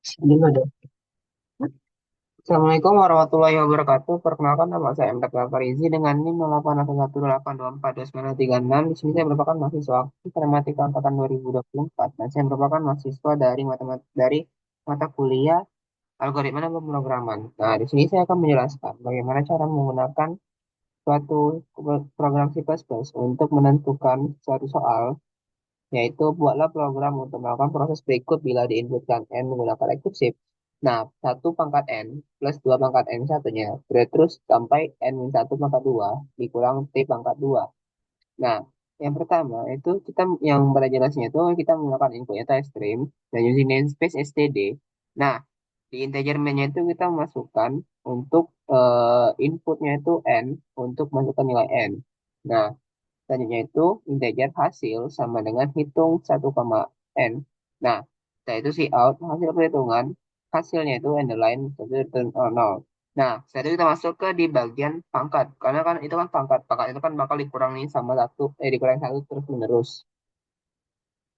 Gimana dong? Assalamualaikum warahmatullahi wabarakatuh. Perkenalkan nama saya M. Farizi dengan NIM 081188242936. Di sini saya merupakan mahasiswa Informatika angkatan 2024 dan saya merupakan mahasiswa dari mata kuliah Algoritma dan Pemrograman. Nah, di sini saya akan menjelaskan bagaimana cara menggunakan suatu program C++ untuk menentukan suatu soal, yaitu buatlah program untuk melakukan proses berikut bila diinputkan n menggunakan rekursive. Nah, 1 pangkat n plus 2 pangkat n satunya, terus sampai n-1 pangkat 2 dikurang t pangkat 2. Nah, yang pertama itu kita yang pada jelasnya itu kita menggunakan inputnya typestream dan using namespace std. Nah, di integer main-nya itu kita masukkan untuk inputnya itu n untuk masukkan nilai n. Nah, selanjutnya itu integer hasil sama dengan hitung 1, n. Nah, setelah itu out hasil perhitungan, hasilnya itu underline satu return 0. Nah, setelah itu kita masuk ke di bagian pangkat. Karena kan itu kan pangkat. Pangkat itu kan bakal dikurangi sama satu, dikurangi satu terus menerus.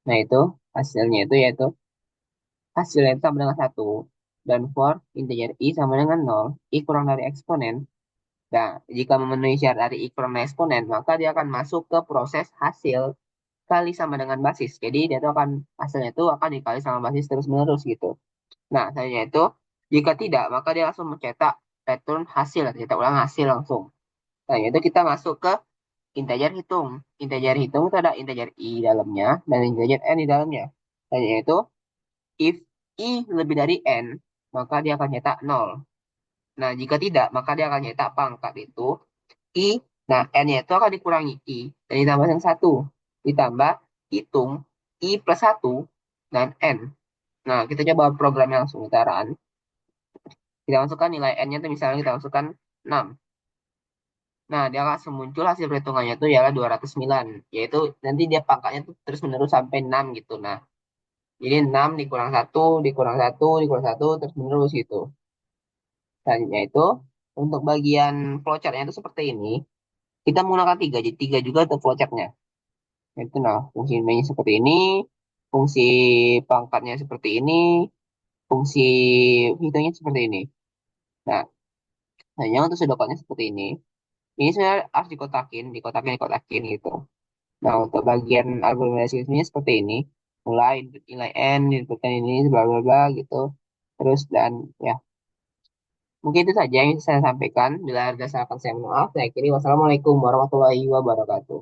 Nah, itu hasilnya itu yaitu hasilnya itu sama dengan satu. Dan for integer i sama dengan 0, i kurang dari eksponen. Nah, jika memenuhi syarat dari i kurang dari eksponen, maka dia akan masuk ke proses hasil kali sama dengan basis. Jadi dia tuh akan hasilnya itu akan dikali sama basis terus menerus gitu. Nah, selanjutnya itu jika tidak, maka dia langsung mencetak return hasil atau cetak ulang hasil langsung. Nah, itu kita masuk ke integer hitung. Integer hitung itu ada integer i dalamnya dan integer n di dalamnya. Selanjutnya itu if i lebih dari n, maka dia akan cetak 0. Nah, jika tidak, maka dia akan cetak pangkat itu i. Nah, n-nya itu akan dikurangi i dan ditambah dengan satu. Ditambah hitung i plus satu dan n. Nah, kita coba programnya langsung kita run. Kita masukkan nilai n-nya itu misalnya kita masukkan 6. Nah, dia langsung muncul hasil perhitungannya itu ialah 209. Yaitu nanti dia pangkatnya tuh terus menerus sampai 6 gitu. Nah, jadi 6 dikurang satu dikurang satu dikurang satu terus menerus gitu. Selanjutnya itu, untuk bagian flowchart-nya itu seperti ini. Kita menggunakan 3, jadi 3 juga untuk flowchart-nya. Itu nah, fungsi mainnya seperti ini, fungsi pangkatnya seperti ini, fungsi hitungnya seperti ini. Nah, hanya untuk sedokatnya seperti ini. Ini sebenarnya harus dikotakin gitu. Nah, untuk bagian argumentasinya seperti ini. Mulai nilai n, inputkan ini, bla bla bla gitu. Terus dan ya, mungkin itu saja yang bisa saya sampaikan. Bila ada salah saya mohon maaf. Saya kiri wassalamualaikum warahmatullahi wabarakatuh.